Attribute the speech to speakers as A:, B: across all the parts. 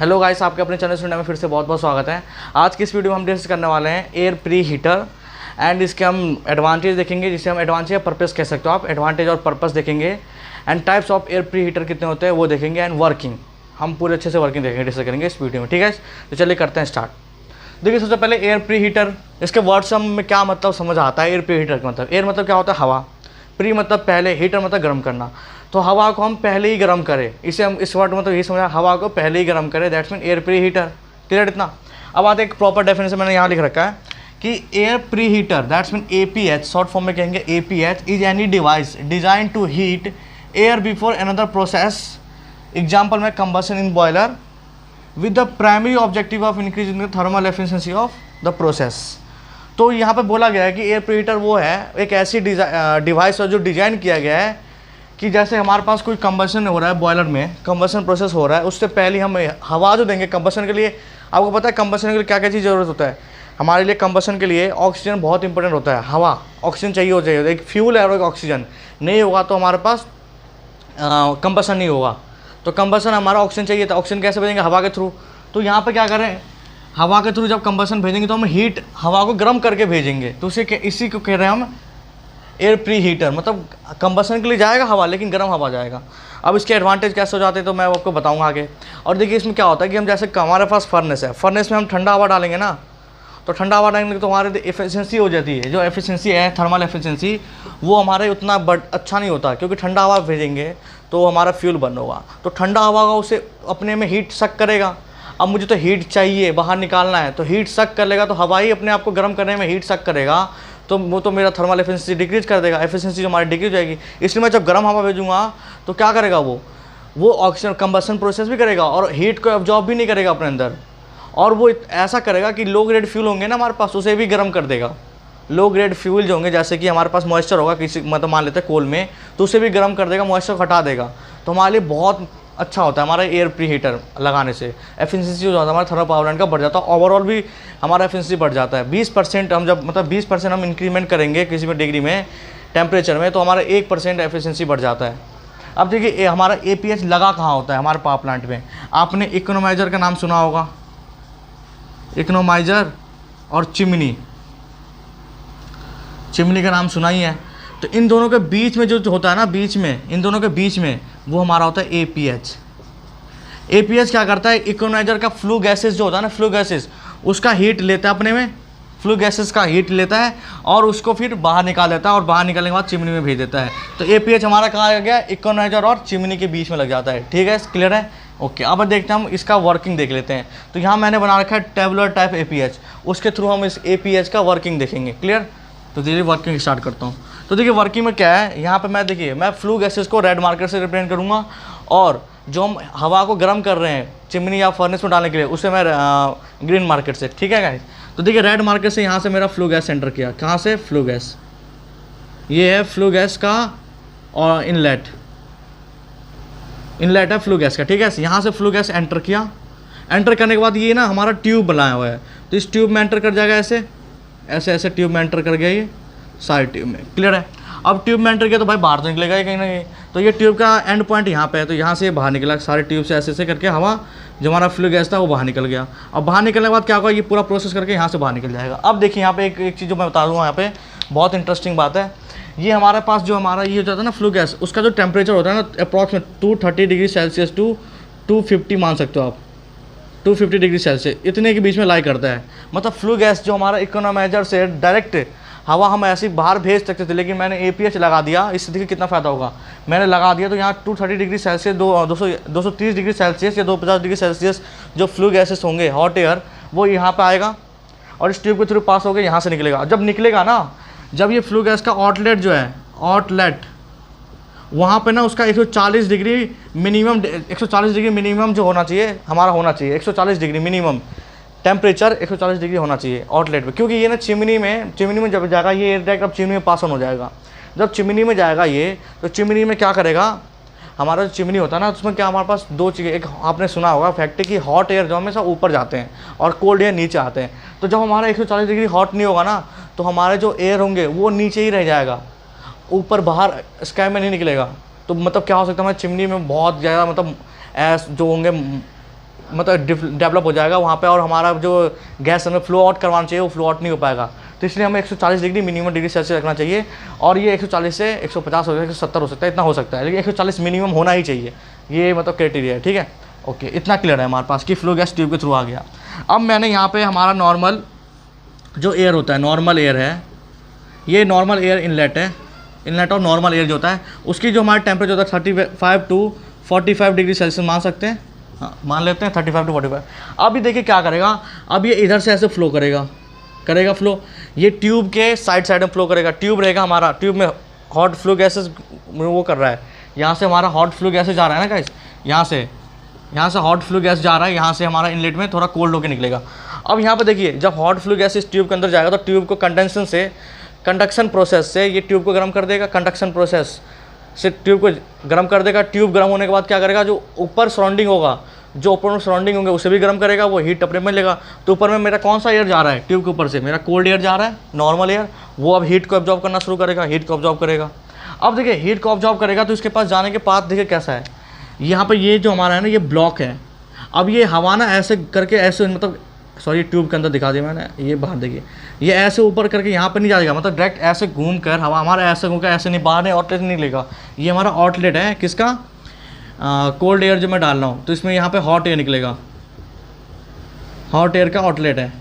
A: Hello guys, आपके अपने channel सुनने में फिर से बहुत बहुत स्वागत है। आज की इस वीडियो में हम डिस्कस करने वाले हैं एयर प्री हीटर एंड इसके हम एडवांटेज देखेंगे, जिसे हम एडवांटेज या पर्पस कह सकते हो आप। एडवांटेज और पर्पस देखेंगे and types of air pre heater कितने होते हैं वो देखेंगे एंड वर्किंग हम पूरे अच्छे से वर्किंग देखेंगे, डिस्कस करेंगे इस वीडियो में। ठीक है, तो चलिए करते हैं स्टार्ट। देखिए, सबसे पहले एयर प्री हीटर, इसके वर्ड्स में क्या मतलब समझ आता है। एयर प्री हीटर का मतलब, एयर मतलब क्या होता है हवा, प्री मतलब पहले, हीटर मतलब गर्म करना। तो हवा को हम पहले ही गर्म करें, इसे हम इस वर्ड मतलब ये समझा, हवा को पहले ही गर्म करें, that's mean air pre heater. Clear इतना। अब आते एक प्रॉपर डेफिनेशन मैंने यहाँ लिख रखा है कि air preheater that's mean APH, short form में कहेंगे APH, is any device design to heat air before another process, example में combustion in boiler, with the primary objective of increasing the thermal efficiency of the process. तो यहाँ पे बोला गया है कि एयर प्री हीटर वो है एक ऐसी डिवाइस जो डिजाइन किया गया है कि जैसे हमारे पास कोई कंबशन हो रहा है, बॉयलर में कंबशन प्रोसेस हो रहा है, उससे पहले हम हवा जो देंगे कंबशन के लिए। आपको पता है कंबशन के लिए क्या क्या चीज़ ज़रूरत होता है हमारे लिए। कंबशन के लिए ऑक्सीजन बहुत इंपॉर्टेंट होता है, हवा ऑक्सीजन चाहिए हो चाहिए, एक फ्यूल है और एक ऑक्सीजन नहीं होगा तो हमारे पास कंबशन नहीं होगा। तो कंबशन हमारा ऑक्सीजन चाहिए था, ऑक्सीजन कैसे भेजेंगे? हवा के थ्रू। तो यहाँ पर क्या करें, हवा के थ्रू जब कंबशन भेजेंगे तो हम हीट, हवा को गर्म करके भेजेंगे। तो इसी को कह रहे हैं हम एयर प्री हीटर, मतलब कंबशन के लिए जाएगा हवा लेकिन गर्म हवा जाएगा। अब इसके एडवांटेज कैसे हो जाते हैं तो मैं आपको बताऊंगा आगे। और देखिए इसमें क्या होता है कि हम जैसे हमारे पास फर्नेस है, फर्नेस में हम ठंडा हवा डालेंगे ना, तो ठंडा हवा डालेंगे तो हमारे एफिशिएंसी हो जाती है, जो एफिशिएंसी है थर्मल एफिशिएंसी, वो हमारे उतना अच्छा नहीं होता, क्योंकि ठंडा हवा भेजेंगे तो हमारा फ्यूल बर्न होगा। तो ठंडा हवा का उसे अपने में हीट सक करेगा। अब मुझे तो हीट चाहिए, बाहर निकालना है, तो हीट सक कर लेगा, तो हवा ही अपने आप को गर्म करने में हीट सक करेगा, तो वो तो मेरा थर्मल एफिशिएंसी डिक्रीज कर देगा, एफिशिएंसी जो हमारी डिक्रीज हो जाएगी। इसलिए मैं जब गर्म हवा भेजूंगा तो क्या करेगा, वो ऑक्सीजन कंबशन प्रोसेस भी करेगा और हीट को एब्जॉर्ब भी नहीं करेगा अपने अंदर, और वो ऐसा करेगा कि लो ग्रेड फ्यूल होंगे ना हमारे पास, उसे भी गर्म कर देगा। लो ग्रेड फ्यूल जो होंगे, जैसे कि हमारे पास मॉइस्चर होगा किसी, मतलब मान लेते हैं कोल में, तो उसे भी गर्म कर देगा, मॉइस्चर हटा देगा। तो हमारे लिए बहुत अच्छा होता है हमारा एयर प्री हीटर लगाने से। एफिशिएंसी जो होता है हमारा थर्मल पावर प्लांट का बढ़ जाता है, ओवरऑल भी हमारा एफिशिएंसी बढ़ जाता है। 20% हम जब मतलब 20% हम इंक्रीमेंट करेंगे किसी भी डिग्री में टेम्परेचर में, तो हमारा 1% एफिशिएंसी बढ़ जाता है। अब देखिए हमारा APH लगा कहाँ होता है हमारे पावर प्लांट में। आपने इकोनोमाइज़र का नाम सुना होगा, इकोनोमाइज़र और चिमनी का नाम सुना ही है। तो इन दोनों के बीच में जो होता है ना, बीच में, इन दोनों के बीच में वो हमारा होता है APH। APH क्या करता है, इकोनाइजर का फ्लू गैसेस जो होता है ना, फ्लू गैसेस, उसका हीट लेता है अपने में, फ्लू गैसेस का हीट लेता है और उसको फिर बाहर निकाल देता है, और बाहर निकालने के बाद चिमनी में भेज देता है। तो APH हमारा कहाँ आ गया, इकोनाइजर और चिमनी के बीच में लग जाता है। ठीक है, क्लियर है, ओके। अब देखते हैं हम इसका वर्किंग देख लेते हैं। तो यहाँ मैंने बना रखा है टेबुलर टाइप APH, उसके थ्रू हम इस APH का वर्किंग देखेंगे। क्लियर, तो धीरे वर्किंग स्टार्ट करता हूँ। तो देखिए वर्किंग में क्या है, यहाँ पे मैं देखिए मैं फ्लू गैसेस को रेड मार्कर से रिप्रेजेंट करूँगा, और जो हम हवा को गर्म कर रहे हैं चिमनी या फर्नेस में डालने के लिए, उसे मैं ग्रीन मार्कर से। ठीक है गाइस, तो देखिए रेड मार्कर से यहाँ से मेरा फ्लू गैस एंटर किया। कहाँ से? फ्लू गैस, ये है फ्लू गैस का और इनलेट है फ्लू गैस का। ठीक है, यहाँ से फ्लू गैस एंटर किया। एंटर करने के बाद ये ना हमारा ट्यूब बनाया हुआ है, तो इस ट्यूब में एंटर कर जाएगा, ऐसे ट्यूब में एंटर कर गया ये सारे ट्यूब में। क्लियर है। अब ट्यूब में एंटर किया तो भाई बाहर तो निकलेगा ही कहीं ना कहीं, तो ये ट्यूब का एंड पॉइंट यहाँ पे है, तो यहाँ से बाहर निकला, सारे ट्यूब से ऐसे करके हवा जो हमारा फ्लू गैस था वो बाहर निकल गया। अब बाहर निकलने के बाद क्या होगा, ये पूरा प्रोसेस करके यहाँ से बाहर निकल जाएगा। अब देखिए यहाँ पे एक चीज़ जो मैं बता दूँगा, यहाँ पे बहुत इंटरेस्टिंग बात है। ये हमारे पास जो हमारा ये हो जाता है ना फ्लू गैस, उसका जो टेम्परेचर होता है ना अप्रॉक्सीमेट 230 डिग्री सेल्सियस टू 250 मान सकते हो आप, 250 डिग्री सेल्सियस इतने के बीच में लाई करता है। मतलब फ्लू गैस जो हमारा इकोनोमाइजर से डायरेक्ट हवा हम ऐसे बाहर भेज सकते थे, लेकिन मैंने APH लगा दिया। इससे देखिए कितना फ़ायदा होगा, मैंने लगा दिया तो यहाँ 230 डिग्री सेल्सियस 230 डिग्री सेल्सियस या 250 डिग्री सेल्सियस जो फ्लू गैसेस होंगे, हॉट एयर, वो यहाँ पे आएगा और इस ट्यूब के थ्रू पास होकर यहाँ से निकलेगा। जब निकलेगा ना, जब ये फ्लू गैस का आउटलेट जो है, आउटलेट वहाँ पे ना उसका 140 डिग्री मिनिमम, 140 डिग्री मिनिमम जो होना चाहिए हमारा, होना चाहिए 140 डिग्री मिनिमम टेम्परेचर, 140 डिग्री होना चाहिए आउटलेट पे। क्योंकि ये ना चिमनी में जब जाएगा ये एयर डायरेक्ट अब चिमनी में पास ऑन हो जाएगा। जब चिमनी में जाएगा ये, तो चिमनी में क्या करेगा, हमारा जो चिमनी होता है ना, उसमें क्या हमारे पास दो चीज़ें, एक आपने सुना होगा फैक्ट कि हॉट एयर जो हमेशा ऊपर जाते हैं और कोल्ड एयर नीचे आते हैं। तो जब हमारा 140 डिग्री हॉट नहीं होगा ना, तो हमारे जो एयर होंगे वो नीचे ही रह जाएगा, ऊपर बाहर स्काई में नहीं निकलेगा। तो मतलब क्या हो सकता है, हमारी चिमनी में बहुत ज़्यादा मतलब जो होंगे मतलब डेवलप हो जाएगा वहाँ पे, और हमारा जो गैस हमें फ्लो आउट करवाना चाहिए वो फ्लो आउट नहीं हो पाएगा। तो इसलिए हमें 140 डिग्री मिनिमम डिग्री सेल्सियस रखना चाहिए, और ये 140 से 150 हो सकता है, 170 हो सकता है, इतना हो सकता है, लेकिन 140 मिनिमम होना ही चाहिए, ये मतलब क्राइटेरिया है। ठीक है, ओके, इतना क्लियर है हमारे पास कि फ्लो गैस ट्यूब के थ्रू आ गया। अब मैंने यहाँ पे हमारा नॉर्मल जो एयर होता है, नॉर्मल एयर है, ये नॉर्मल एयर इनलेट है, इनलेट और नॉर्मल एयर जो होता है उसकी जो हमारा टेम्परेचर होता है 35 टू 45 डिग्री सेल्सियस मान सकते हैं, हाँ मान लेते हैं 35 टू 45। अब ये देखिए क्या करेगा, अब ये इधर से ऐसे फ्लो करेगा फ्लो, ये ट्यूब के साइड में फ्लो करेगा। ट्यूब रहेगा हमारा, ट्यूब में हॉट फ्लो गैसेस वो कर रहा है, यहाँ से हमारा हॉट फ्लो गैसेस जा रहा है ना गाइस, यहाँ से हॉट फ्लो गैस जा रहा है, यहाँ से हमारा इनलेट में थोड़ा कोल्ड होकर निकलेगा। अब यहाँ पे देखिए जब हॉट फ्लो गैस इस ट्यूब के अंदर जाएगा तो ट्यूब को कंडक्शन प्रोसेस से ये ट्यूब को गर्म कर देगा, कंडक्शन प्रोसेस से ट्यूब को गर्म कर देगा। ट्यूब गर्म होने के बाद क्या करेगा, जो ऊपर सराउंडिंग होगा, जो ऊपर में सराउंडिंग होंगे उसे भी गर्म करेगा, वो हीट अपने में लेगा। तो ऊपर में मेरा कौन सा एयर जा रहा है, ट्यूब के ऊपर से मेरा कोल्ड एयर जा रहा है, नॉर्मल एयर, वो अब हीट को एब्जॉर्ब करना शुरू करेगा, हीट को एब्जॉर्ब करेगा। अब देखिए हीट को एब्जॉर्ब करेगा तो इसके पास जाने के पाथ देखिए कैसा है, यहाँ पर ये जो हमारा है ना ये ब्लॉक है। अब ये हवा ना ऐसे करके ऐसे मतलब सॉरी ट्यूब के अंदर दिखा दिया मैंने, ये बाहर देखिए, ये ऐसे ऊपर करके यहाँ पे नहीं जाएगा, मतलब डायरेक्ट ऐसे घूम कर हवा हमारा ऐसे घूम कर ऐसे नहीं, बाहर नहीं आउटलेट नहीं लेगा। ये हमारा आउटलेट है किसका, कोल्ड एयर जो मैं डाल रहा हूँ, तो इसमें यहाँ पे हॉट एयर निकलेगा, हॉट एयर का आउटलेट है।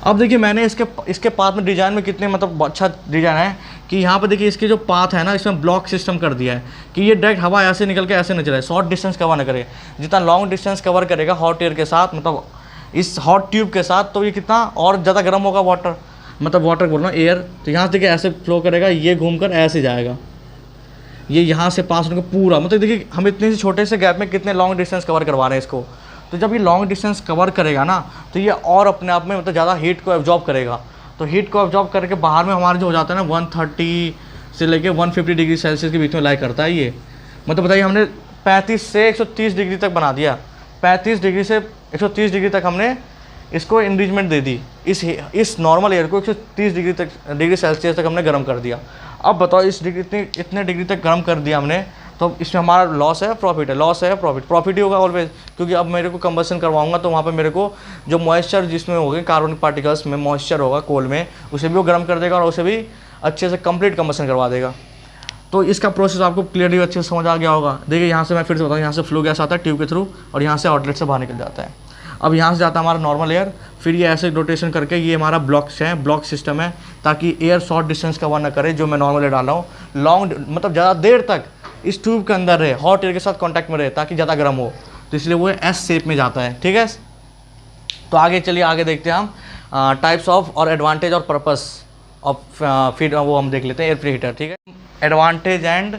A: अब देखिए मैंने इसके पाथ में डिज़ाइन में कितने मतलब अच्छा डिज़ाइन है कि यहाँ पे देखिए इसके जो पाथ है ना इसमें ब्लॉक सिस्टम कर दिया है कि ये डायरेक्ट हवा ऐसे निकल के ऐसे न चले, शॉर्ट डिस्टेंस कवर ना करे। जितना लॉन्ग डिस्टेंस कवर करेगा हॉट एयर के साथ, मतलब इस हॉट ट्यूब के साथ, तो ये कितना और ज़्यादा गर्म होगा वाटर, मतलब वाटर बोल रहा हूँ एयर। तो यहाँ से देखिए ऐसे फ्लो करेगा, ये घूमकर ऐसे जाएगा, ये यहाँ से पास होने को पूरा, मतलब देखिए हम इतने से छोटे से गैप में कितने लॉन्ग डिस्टेंस कवर करवा रहे हैं इसको। तो जब ये लॉन्ग डिस्टेंस कवर करेगा ना तो ये और अपने आप में मतलब ज़्यादा हीट को एब्जॉर्ब करेगा। तो हीट को एब्जॉर्ब करके बाहर में हमारा जो हो जाता है ना 130 से लेके 150 डिग्री सेल्सियस के बीच में लाई करता है ये। मतलब बताइए हमने 35 से 130 डिग्री तक बना दिया, 35 डिग्री से 130 डिग्री तक हमने इसको इंक्रीजमेंट दे दी, इस नॉर्मल एयर को 130 डिग्री सेल्सियस तक हमने गर्म कर दिया। अब बताओ इस डिग्री इतने डिग्री तक गर्म कर दिया हमने, तो इसमें हमारा लॉस है प्रॉफिट है, लॉस है प्रॉफिट ही होगा ऑलवेज, क्योंकि अब मेरे को कंबशन करवाऊंगा तो वहाँ पे मेरे को जो मॉइस्चर जिसमें होगा कार्बनिक पार्टिकल्स में मॉइस्चर होगा कोल में, उसे भी वो गर्म कर देगा और उसे भी अच्छे से कंप्लीट कंबशन करवा देगा। तो इसका प्रोसेस आपको क्लियरली अच्छे से समझ आ गया होगा। देखिए यहाँ से मैं फिर से बताऊँ, यहाँ से फ्लो गैस आता है ट्यूब के थ्रू और यहाँ से आउटलेट से बाहर निकल जाता है। अब यहाँ से जाता है हमारा नॉर्मल एयर, फिर ये ऐसे रोटेशन करके ये हमारा ब्लॉक्स है, ब्लॉक सिस्टम है, ताकि एयर शॉर्ट डिस्टेंस कवर ना करे। जो मैं नॉर्मल एयर डाल रहा हूँ लॉन्ग मतलब ज़्यादा देर तक इस ट्यूब के अंदर रहे, हॉट एयर के साथ कांटेक्ट में रहे ताकि ज़्यादा गर्म हो, तो इसलिए वो एस शेप में जाता है। ठीक है, तो आगे चलिए आगे देखते हैं हम टाइप्स ऑफ और एडवांटेज और पर्पस ऑफ फिर वो हम देख लेते हैं एयर प्री हीटर। ठीक है, advantage and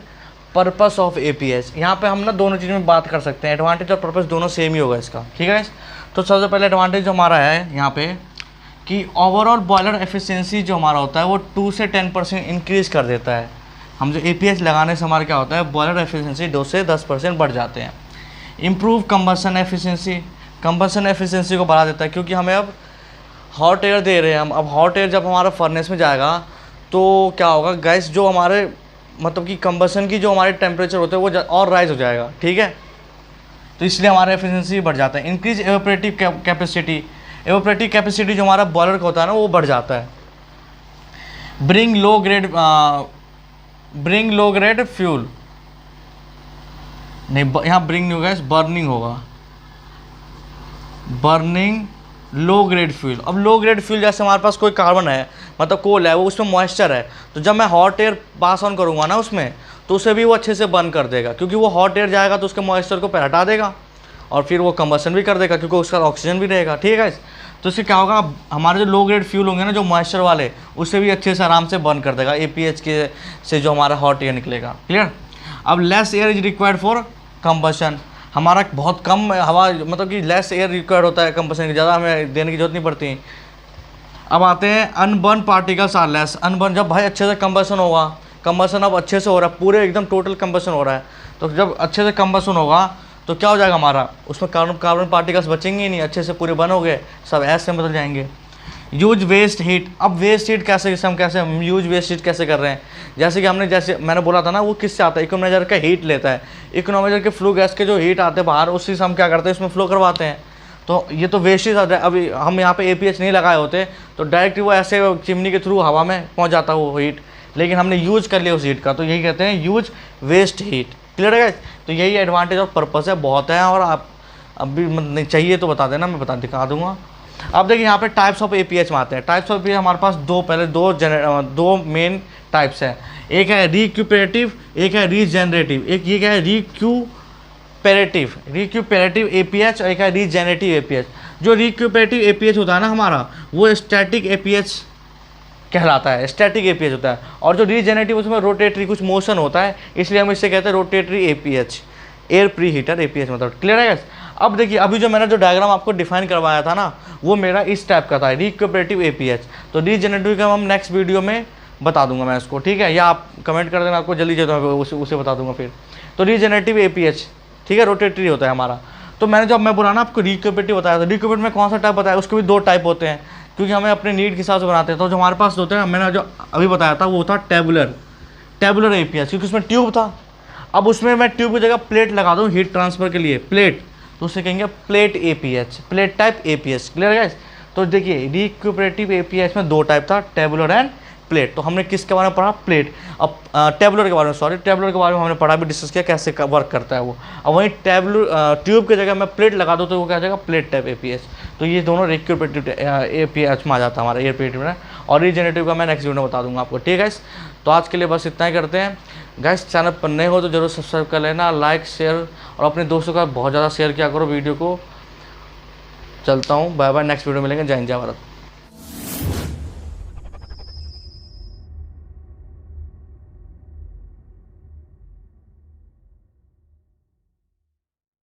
A: purpose of APS, यहाँ पे हम ना दोनों चीज़ में बात कर सकते हैं, एडवांटेज और पर्पस दोनों सेम ही होगा इसका। ठीक है, तो सबसे पहले एडवांटेज जो हमारा है यहाँ पे कि ओवरऑल बॉयलर एफिशिएंसी जो हमारा होता है वो 2 से 10% इंक्रीज़ कर देता है। हम जो एपीएस लगाने से हमारा क्या होता है, बॉयलर एफिशिएंसी 2 से 10% बढ़ जाते हैं। इम्प्रूव कंबशन एफिशिएंसी को बढ़ा देता है, क्योंकि हमें अब हॉट एयर दे रहे हैं हम। अब हॉट एयर जब हमारा फर्नेस में जाएगा तो क्या होगा, गैस जो हमारे मतलब कि कंबशन की जो हमारे टेम्परेचर होते हैं वो और राइज हो जाएगा। ठीक है, तो इसलिए हमारा एफिशिएंसी बढ़ जाता है। इंक्रीज एवोपरेटिव कैपेसिटी जो हमारा बॉयलर का होता है ना वो बढ़ जाता है। ब्रिंग लो ग्रेड फ्यूल, नहीं यहाँ ब्रिंग नहीं होगा, बर्निंग होगा, बर्निंग लो ग्रेड फ्यूल। अब लो ग्रेड फ्यूल जैसे हमारे पास कोई कार्बन है मतलब कोल है, वो उसमें मॉइस्चर है, तो जब मैं हॉट एयर पास ऑन करूँगा ना उसमें तो उसे भी वो अच्छे से बर्न कर देगा, क्योंकि वो हॉट एयर जाएगा तो उसके मॉइस्चर को पहले हटा देगा और फिर वो कंबशन भी कर देगा, क्योंकि उसका ऑक्सीजन भी रहेगा। ठीक है, तो इससे क्या होगा, हमारे जो लो ग्रेड फ्यूल होंगे ना जो मॉइस्चर वाले, उसे भी अच्छे से आराम से बर्न कर देगा एपीएच के से जो हमारा हॉट एयर निकलेगा। क्लियर। अब less air is required for combustion, हमारा बहुत कम हवा मतलब कि लेस एयर रिक्वायर्ड होता है कंबशन की, ज़्यादा हमें देने की जरूरत नहीं पड़ती। अब आते हैं unburnt particles are less. Unburnt जब भाई अच्छे से कंबशन होगा, कंबशन अब अच्छे से हो रहा है, पूरे एकदम टोटल कंबशन हो रहा है, तो जब अच्छे से कंबशन होगा तो क्या हो जाएगा हमारा, उसमें कार्बन पार्टिकल्स बचेंगे ही नहीं, अच्छे से पूरे बर्न हो गए, सब ऐसे में बदल जाएंगे। Use waste heat. अब वेस्ट हीट कैसे, हम यूज वेस्ट हीट कैसे कर रहे हैं, जैसे कि जैसे मैंने बोला था ना, वो किससे आता है, इकोनोमाइजर का हीट लेता है। इकोनोमाइजर के फ्लू गैस के जो हीट आते हैं बाहर, उससे हम क्या करते हैं, इसमें फ्लो करवाते हैं। तो ये तो वेस्ट हीट आता है। अभी हम यहाँ पे APH नहीं लगाए होते तो डायरेक्ट वो ऐसे चिमनी के थ्रू हवा में पहुँच जाता वो हीट, लेकिन हमने यूज कर लिया उस हीट का, तो यही कहते हैं यूज वेस्ट हीट। क्लियर है? तो यही एडवांटेज और पर्पस है, बहुत है। और आप अभी नहीं चाहिए तो बता देना, मैं दिखा दूंगा। अब देखिए यहाँ पे टाइप्स ऑफ APH में आते हैं। टाइप्स ऑफ APH हमारे पास दो मेन टाइप्स है। एक है रिक्यूपरेटिव, एक है रीजेनरेटिव। एक ये क्या है, रिक्यूपरेटिव APH, और एक है रीजेनरेटिव APH। जो रिक्यूपरेटिव APH होता है ना हमारा, वो स्टैटिक APH कहलाता है, स्टैटिक APH होता है। और जो रीजेनरेटिव, उसमें रोटेटरी कुछ मोशन होता है, इसलिए हम इससे कहते हैं rotatory APH, air preheater APH मतलब। क्लियर है? अब देखिए अभी जो मैंने जो डायग्राम आपको डिफाइन करवाया था ना, वो मेरा इस टाइप का था, रिक्यूपरेटिव APH। तो रीजेनरेटिव का हम नेक्स्ट वीडियो में बता दूंगा मैं इसको, ठीक है, या आप कमेंट कर देना, आपको जल्दी उसे बता दूंगा फिर। तो रीजेनरेटिव APH, ठीक है, रोटेटरी होता है हमारा। तो मैं बोला ना आपको रिक्यूपरेटिव बताया था। रिक्यूपरेटिव में कौन सा टाइप बताया, उसके भी दो टाइप होते हैं, क्योंकि हमें अपने नीड के हिसाब से बनाते हैं। तो जो हमारे पास होते हैं, मैंने जो अभी बताया था वो था टेबुलर APH, क्योंकि उसमें ट्यूब था। अब उसमें मैं ट्यूब की जगह प्लेट लगा दूँ हीट ट्रांसफर के लिए, प्लेट, तो उसे कहेंगे plate APH, plate type APH। Clear है? तो देखिए रिक्यूपरेटिव APH में दो टाइप था, टेबुलर एंड प्लेट। तो हमने किसके बारे में पढ़ा, प्लेट। अब टेबुलर के बारे में, टेबुलर के बारे में हमने पढ़ा भी, डिस्कस किया कैसे वर्क करता है वो। अब वहीं ट्यूब की जगह मैं प्लेट लगा दूँ तो वो क्या हो जाएगा, प्लेट टाइप APH। तो ये दोनों रिक्यूपरेटिव APH में आ जाता है हमारा, एयर प्री में। और रीजेनरेटिव का मैं नेक्स्ट वीडियो में बता दूंगा आपको, ठीक है। तो आज के लिए बस इतना ही करते हैं गाइस। चैनल पर नए हो तो जरूर सब्सक्राइब कर लेना, लाइक शेयर और अपने दोस्तों का बहुत ज़्यादा शेयर किया करो वीडियो को। चलता हूँ, बाय बाय, नेक्स्ट वीडियो मिलेंगे। जय हिंद, जय भारत।